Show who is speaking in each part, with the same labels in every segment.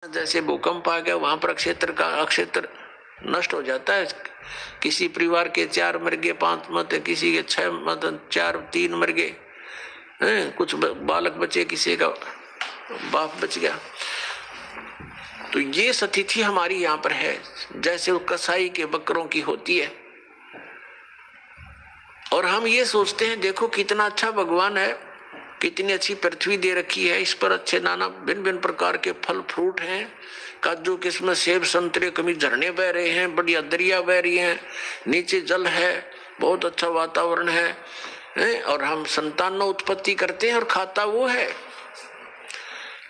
Speaker 1: जैसे भूकंप आ गया वहां पर अक्षेत्र नष्ट हो जाता है। किसी परिवार के 4 मर गए, 5 मत, किसी के 6 मत, 4 3 मर गए, कुछ बालक बचे, किसी का बाप बच गया। तो ये स्थिति हमारी यहाँ पर है, जैसे वो कसाई के बकरों की होती है। और हम ये सोचते हैं देखो कितना अच्छा भगवान है, कितनी अच्छी पृथ्वी दे रखी है, इस पर अच्छे नाना भिन्न भिन्न प्रकार के फल फ्रूट हैं, काजू किस्म सेब संतरे, कभी झरने बह रहे हैं, बढ़िया दरिया बह रही हैं, नीचे जल है, बहुत अच्छा वातावरण है, और हम संतान उत्पत्ति करते हैं और खाता वो है।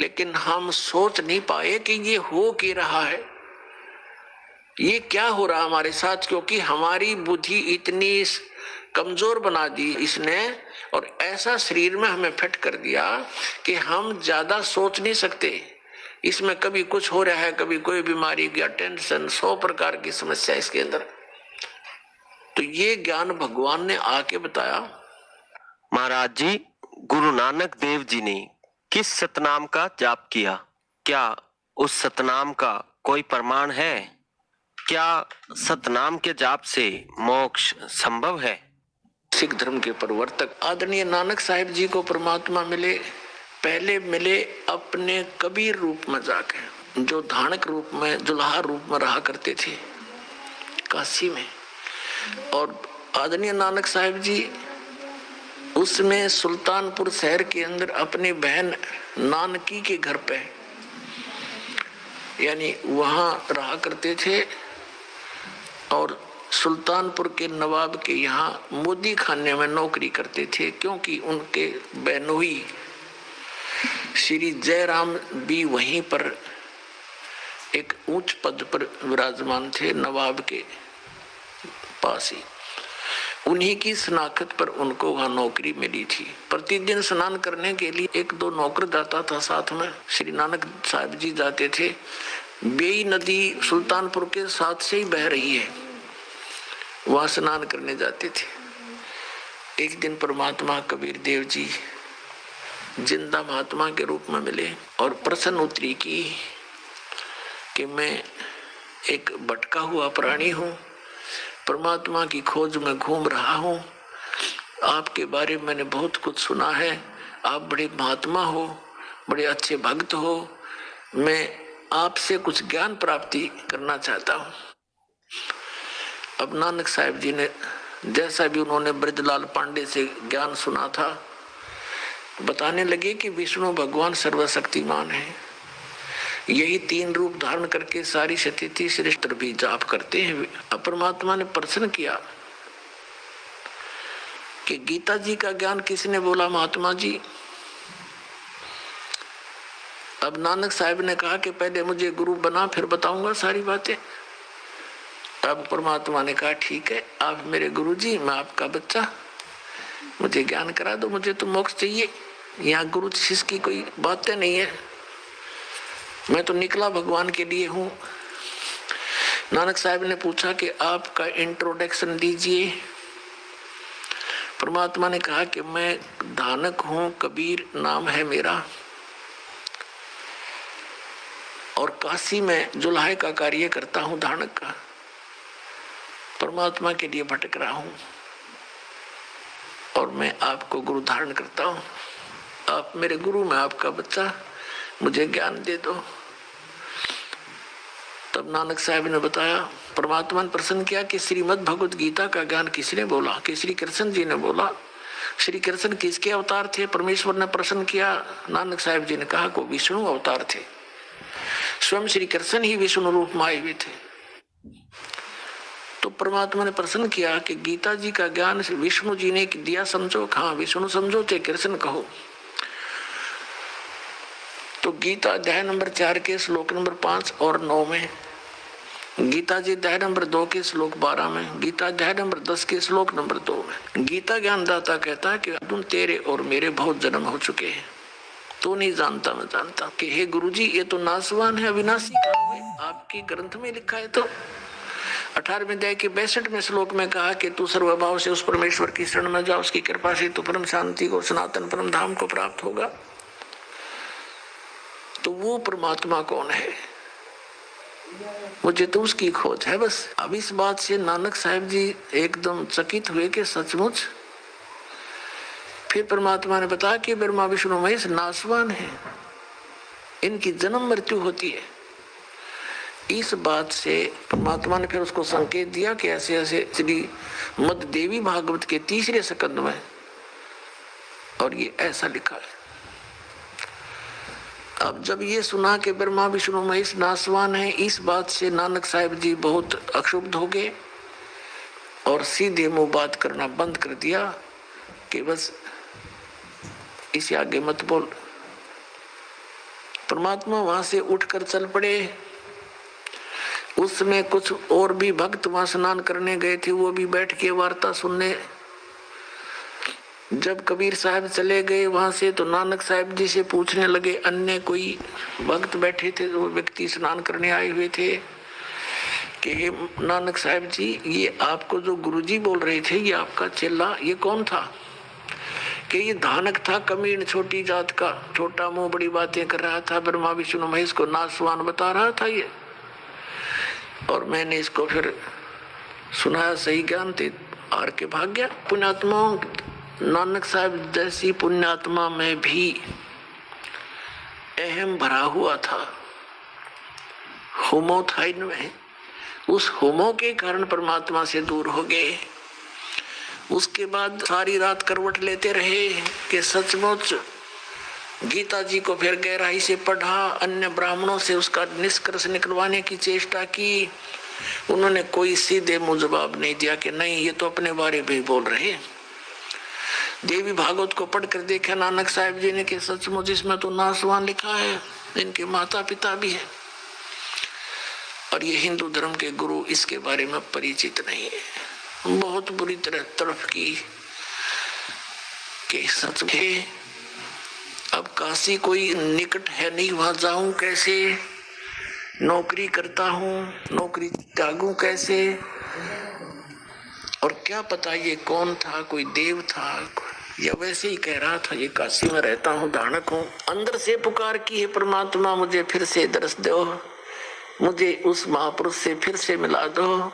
Speaker 1: लेकिन हम सोच नहीं पाए कि ये हो क्या रहा है, ये क्या हो रहा हमारे साथ, क्योंकि हमारी बुद्धि इतनी कमजोर बना दी इसने, और ऐसा शरीर में हमें फिट कर दिया कि हम ज्यादा सोच नहीं सकते। इसमें कभी कुछ हो रहा है, कभी कोई बीमारी या टेंशन, 100 प्रकार की समस्या इसके अंदर। तो ये ज्ञान भगवान ने आके बताया।
Speaker 2: महाराज जी, गुरु नानक देव जी ने किस सतनाम का जाप किया? क्या उस सतनाम का कोई प्रमाण है? क्या सतनाम के जाप से मोक्ष संभव है?
Speaker 1: सिख धर्म के प्रवर्तक आदरणीय नानक साहिब जी को परमात्मा मिले, पहले मिले अपने कबीर रूप में जाके, जो धानक रूप में, जुल्हा रूप में रहा करते थे काशी में। और आदरणीय नानक साहिब जी उसमें सुल्तानपुर शहर के अंदर अपनी बहन नानकी के घर पे, यानी वहां रहा करते थे। और सुल्तानपुर के नवाब के यहाँ मोदी खाने में नौकरी करते थे, क्योंकि उनके बहनोई श्री जयराम भी वहीं पर एक उच्च पद पर विराजमान थे, नवाब के पास ही। उन्हीं की शनाख्त पर उनको वहां नौकरी मिली थी। प्रतिदिन स्नान करने के लिए 1-2 नौकर जाता था साथ में, श्री नानक साहिब जी जाते थे। बेई नदी सुल्तानपुर के साथ से ही बह रही है, वहां स्नान करने जाते थे। एक दिन परमात्मा कबीर देव जी जिंदा महात्मा के रूप में मिले और प्रश्न उत्तरी की कि मैं एक भटका हुआ प्राणी हूँ, परमात्मा की खोज में घूम रहा हूँ, आपके बारे में मैंने बहुत कुछ सुना है, आप बड़े महात्मा हो, बड़े अच्छे भक्त हो, मैं आपसे कुछ ज्ञान प्राप्ति करना चाहता हूँ। अब नानक साहिब जी ने, जैसा भी उन्होंने ब्रजलाल पांडे से ज्ञान सुना था, बताने लगे कि विष्णु भगवान सर्वशक्तिमान है, यही 3 रूप धारण करके सारी स्थिति श्रेष्ठ भी जाप करते हैं। अब परमात्मा ने प्रश्न किया कि गीता जी का ज्ञान किसने बोला महात्मा जी? अब नानक साहिब ने कहा कि पहले मुझे गुरु बना, फिर बताऊंगा सारी बातें। अब परमात्मा ने कहा ठीक है, आप मेरे गुरु जी, मैं आपका बच्चा, मुझे ज्ञान करा दो, मुझे तो मोक्ष चाहिए। यहाँ गुरु शिष्य की कोई बातें नहीं है, मैं तो निकला भगवान के लिए हूँ। नानक साहब ने पूछा कि आपका इंट्रोडक्शन दीजिए। परमात्मा ने कहा कि मैं धानक हूँ, कबीर नाम है मेरा, और काशी में जुल्हे का कार्य करता हूँ, धानक का, परमात्मा के लिए भटक रहा हूँ, और मैं आपको गुरु धारण करता हूँ। आप मेरे गुरु, मैं आपका बच्चा, मुझे ज्ञान दे दो। तब नानक साहब ने बताया, परमात्मा ने प्रश्न किया कि श्रीमद् भगवत गीता का ज्ञान किसने बोला? कि श्री कृष्ण जी ने बोला। श्री कृष्ण किसके अवतार थे? परमेश्वर ने प्रश्न किया। नानक साहब जी ने कहा को विष्णु अवतार थे, स्वयं श्री कृष्ण ही विष्णु रूप में आए हुए थे। तो परमात्मा ने प्रश्न किया कि गीता जी का ज्ञान विष्णु जी ने दिया, समझो? हाँ, विष्णु समझो, थे कृष्ण कहो। तो गीता अध्याय नंबर 4 के श्लोक नंबर 5 और 9 में, गीता जी अध्याय नंबर 2 के श्लोक 12 में, गीता अध्याय नंबर 10 के श्लोक नंबर 2 में, गीता ज्ञानदाता कहता है कि अर्जुन तेरे और मेरे बहुत जन्म हो चुके हैं, तो नहीं जानता मैं जानता। कि हे गुरुजी, ये तो नासवान है, अविनाशी कहाँ हुए? आपके ग्रंथ में लिखा है। तो 18वें अध्याय के 62वें श्लोक में कहा कि तू सर्वभाव से उस परमेश्वर की शरण में जा, उसकी कृपा से तू परम शांति को, सनातन परम धाम को प्राप्त होगा। तो वो परमात्मा कौन है, मुझे तो उसकी खोज है बस। अब इस बात से नानक साहब जी एकदम चकित हुए कि सचमुच। फिर परमात्मा ने बताया कि ब्रह्मा विष्णु महेश नाशवान है, इनकी जन्म मृत्यु होती है। इस बात से परमात्मा ने फिर उसको संकेत दिया कि ऐसे ऐसे श्री मद देवी भागवत के 3 स्कंद में, और ये ऐसा लिखा है। अब जब ये सुना कि ब्रह्मा विष्णु महेश नाशवान है, इस बात से नानक साहब जी बहुत अक्षुब्ध हो गए और सीधे मुंह बात करना बंद कर दिया कि बस इसे आगे मत बोल। परमात्मा वहां से उठकर चल पड़े। उसमें कुछ और भी भक्त वहां स्नान करने गए थे, वो भी बैठ के वार्ता सुनने। जब कबीर साहब चले गए वहां से तो नानक साहब जी से पूछने लगे, अन्य कोई भक्त बैठे थे, वो व्यक्ति स्नान करने आए हुए थे, कि नानक साहब जी ये आपको जो गुरुजी बोल रहे थे, ये आपका चेला ये कौन था? कि ये धानक था, कमीन, छोटी जात का, छोटा मुंह, बड़ी बातें कर रहा था, ब्रह्मा विष्णु महेश को नाशवान बता रहा था ये। और मैंने इसको फिर सुनाया, सही ज्ञान थे, हार के भाग गया। पुण्यात्माओं, नानक साहब जैसी पुण्यात्मा में भी अहम भरा हुआ था, होमो था इनमें। उस होमो के कारण परमात्मा से दूर हो गए। उसके बाद सारी रात करवट लेते रहे कि सचमुच गीता जी को फिर गहराई से पढ़ा, अन्य ब्राह्मणों से उसका निष्कर्ष निकलवाने की चेष्टा की। उन्होंने कोई सीधे मुंह जवाब नहीं दिया कि नहीं, ये तो अपने बारे में बोल रहे। देवी भागवत को पढ़कर देखा नानक साहब जी ने कि सचमुच इसमें तो नाशवान लिखा है, इनके माता पिता भी है, और ये हिंदू धर्म के गुरु इसके बारे में परिचित नहीं है। बहुत बुरी तरह तड़फ की कि सच है, अब काशी कोई निकट है नहीं, वहां जाऊं कैसे, नौकरी करता हूं, नौकरी त्यागूं कैसे, और क्या पता ये कौन था, कोई देव था या वैसे ही कह रहा था ये काशी में रहता हूँ, धानक हूँ। अंदर से पुकार की है, परमात्मा मुझे फिर से दर्श दो, मुझे उस महापुरुष से फिर से मिला दो।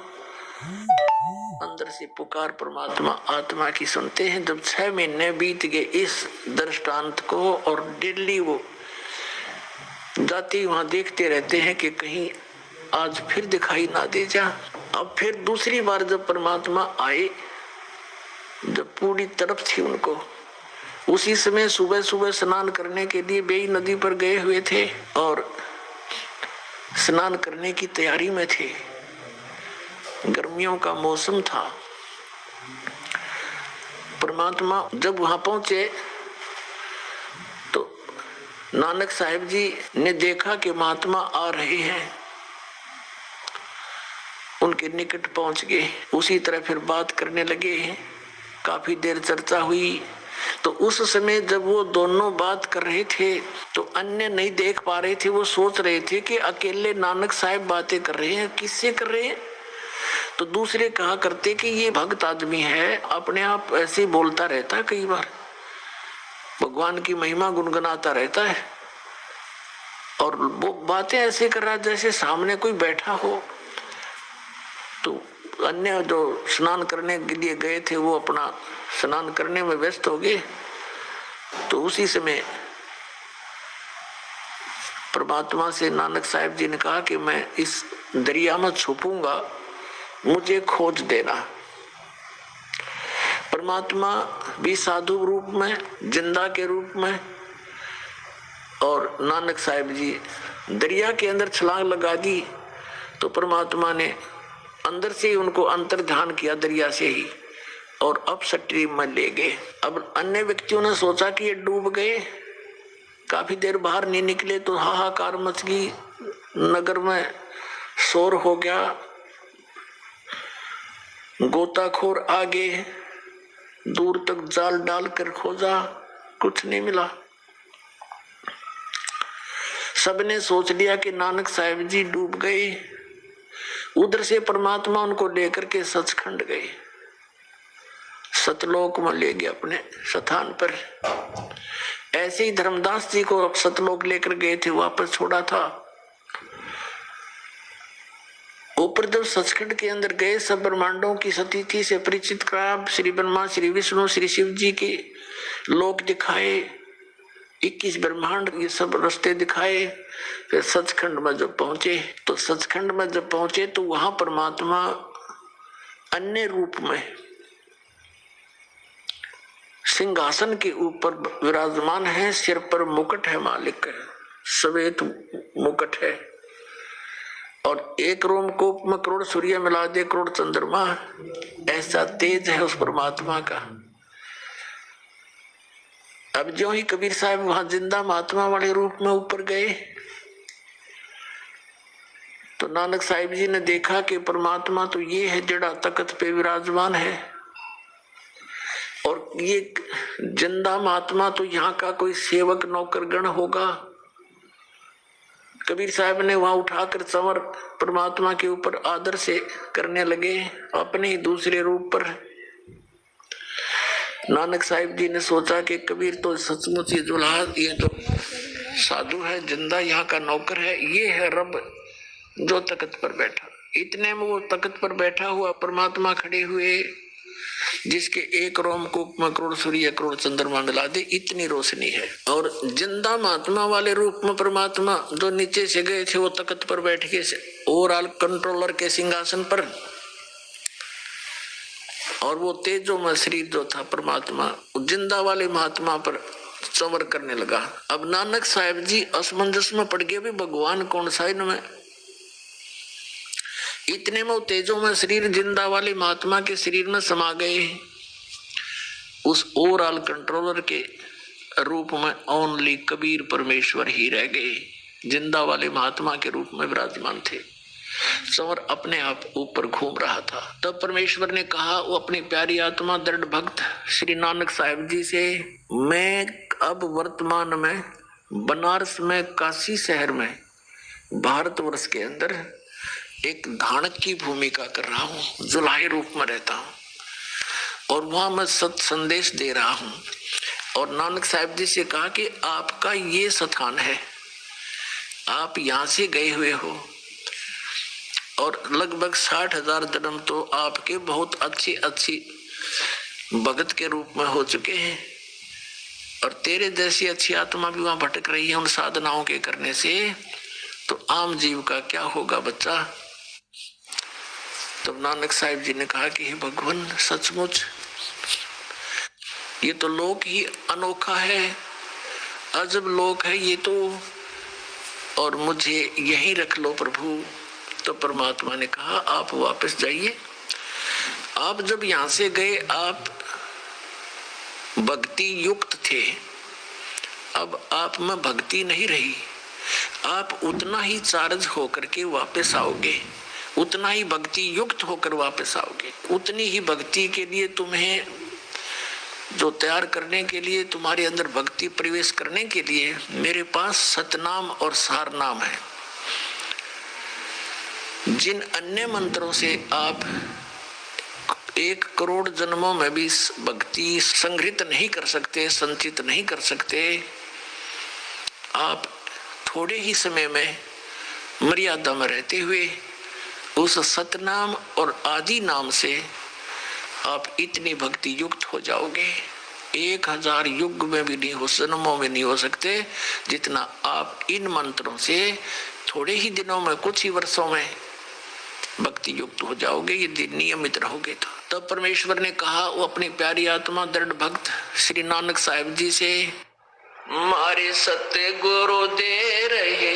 Speaker 1: अंदर से पुकार परमात्मा आत्मा की सुनते हैं। जब 6 महीने बीत गए इस दृष्टांत को, और डेली वो जाति वहां देखते रहते हैं कि कहीं आज फिर दिखाई ना दे जा। अब फिर दूसरी बार जब परमात्मा आए, जब पूरी तरफ थी उनको, उसी समय सुबह सुबह स्नान करने के लिए बेई नदी पर गए हुए थे और स्नान करने की तैयारी में थे। गर्मियों का मौसम था। परमात्मा जब वहां पहुंचे तो नानक साहब जी ने देखा कि महात्मा आ रहे हैं, उनके निकट पहुंच गए। उसी तरह फिर बात करने लगे। काफी देर चर्चा हुई। तो उस समय जब वो दोनों बात कर रहे थे तो अन्य नहीं देख पा रहे थे, वो सोच रहे थे कि अकेले नानक साहब बातें कर रहे हैं, किससे कर रहे हैं। तो दूसरे कहा करते कि ये भक्त आदमी है, अपने आप ऐसे ही बोलता रहता है, कई बार भगवान की महिमा गुनगुनाता रहता है, और वो बातें ऐसे कर रहा है जैसे सामने कोई बैठा हो। तो अन्य जो स्नान करने के लिए गए थे वो अपना स्नान करने में व्यस्त हो गए। तो उसी समय परमात्मा से नानक साहब जी ने कहा कि मैं इस दरिया में छुपूंगा, मुझे खोज देना। परमात्मा भी साधु रूप में, जिंदा के रूप में, और नानक साहब जी दरिया के अंदर छलांग लगा दी। तो परमात्मा ने अंदर से ही उनको अंतर ध्यान किया दरिया से ही, और अब स्ट्रीम में ले गए। अब अन्य व्यक्तियों ने सोचा कि ये डूब गए, काफी देर बाहर नहीं निकले तो हाहाकार मच गई, नगर में शोर हो गया, गोताखोर आगे दूर तक जाल डालकर खोजा, कुछ नहीं मिला। सबने सोच लिया कि नानक साहब जी डूब गए। उधर से परमात्मा उनको लेकर के सचखंड गए, सतलोक में ले गए अपने स्थान पर। ऐसे ही धर्मदास जी को सतलोक लेकर गए थे, वापस छोड़ा था। ऊपर जब सचखंड के अंदर गए, सब ब्रह्मांडों की स्थिति से परिचित कराया, श्री ब्रह्मा, श्री विष्णु, श्री शिव जी के लोक दिखाए, 21 ब्रह्मांड, ये सब रास्ते दिखाए। फिर सचखंड में जब पहुंचे तो वहां परमात्मा अन्य रूप में सिंहासन के ऊपर विराजमान है, सिर पर मुकुट है, मालिक है, श्वेत मुकुट है, और एक रोमकूप में करोड़ सूर्य मिला दे, करोड़ चंद्रमा, ऐसा तेज है उस परमात्मा का। अब जो ही कबीर साहब वहां जिंदा महात्मा वाले रूप में ऊपर गए तो नानक साहिब जी ने देखा कि परमात्मा तो ये है जड़ा तख्त पे विराजमान है, और ये जिंदा महात्मा तो यहाँ का कोई सेवक नौकरगण होगा। कबीर साहब ने वहां उठाकर चंवर परमात्मा के ऊपर आदर से करने लगे, अपने ही दूसरे रूप पर। नानक साहिब जी ने सोचा कि कबीर तो सचमुच ही दुल्हा, ये तो साधु है, जिंदा यहाँ का नौकर है, ये है रब जो तख्त पर बैठा। इतने में वो तख्त पर बैठा हुआ परमात्मा खड़े हुए, जिसके एक रोमकूप में करोड़ सूर्य करोड़ चंद्रमा मिला दे, इतनी रोशनी है। और जिंदा महात्मा वाले रूप में परमात्मा जो नीचे से गए थे, वो तख्त पर बैठ के ओवरऑल कंट्रोलर के सिंहासन पर, और वो तेजो में शरीर जो था परमात्मा जिंदा वाले महात्मा पर चंवर करने लगा। अब नानक साहिब जी असमंजस में पड़ गए, भी भगवान कौन सा इनमें। इतने में तेजो में शरीर जिंदा वाले महात्मा के शरीर में समा गए। उस ओवरऑल कंट्रोलर के रूप में ओनली कबीर परमेश्वर ही रह गए, जिंदा वाले महात्मा के रूप में विराजमान थे। चंवर अपने आप ऊपर घूम रहा था। तब परमेश्वर ने कहा, वो अपनी प्यारी आत्मा दृढ़ भक्त श्री नानक साहिब जी से, मैं अब वर्तमान में बनारस में, काशी शहर में, भारतवर्ष के अंदर एक धानक की भूमिका कर रहा हूँ, जुलाही रूप में रहता हूँ, और वहां मैं सत संदेश दे रहा हूँ। और नानक साहिब जी से कहा कि आपका ये स्थान है, आप यहाँ से गए हुए हो, और लगभग 60,000 जन्म तो आपके बहुत अच्छी भगत के रूप में हो चुके हैं, और तेरे जैसी अच्छी आत्मा भी वहां भटक रही है उन साधनाओं के करने से, तो आम जीव का क्या होगा बच्चा। तब नानक साहिब जी ने कहा कि हे भगवान, सचमुच ये तो लोक ही अनोखा है, अजब लोक है ये तो, और मुझे यहीं रख लो प्रभु। तो परमात्मा ने कहा, आप वापस जाइए। आप जब यहां से गए, आप भक्ति युक्त थे, अब आप में भक्ति नहीं रही, आप उतना ही चार्ज होकर के वापस आओगे, उतना ही भक्ति युक्त होकर वापस आओगे। उतनी ही भक्ति के लिए तुम्हें जो तैयार करने के लिए, तुम्हारे अंदर भक्ति प्रवेश करने के लिए मेरे पास सतनाम और सारनाम है। जिन अन्य मंत्रों से आप 1 करोड़ जन्मों में भी भक्ति संग्रहित नहीं कर सकते, संचित नहीं कर सकते, आप थोड़े ही समय में मर्यादा में रहते हुए उस सतनाम और आदि नाम से आप इतनी भक्ति युक्त हो जाओगे, 1000 युग में भी नहीं हो, जन्मों में नहीं हो सकते, जितना आप इन मंत्रों से थोड़े ही दिनों में, कुछ ही वर्षों में भक्ति युक्त हो जाओगे, यदि नियमित रहोगे तो। तब परमेश्वर ने कहा, वो अपनी प्यारी आत्मा दृढ़ भक्त श्री नानक साहिब जी से, मारे सत्य गुरु दे रहे,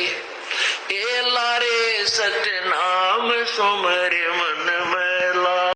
Speaker 1: ए लारे सत्य नाम सुमरे मन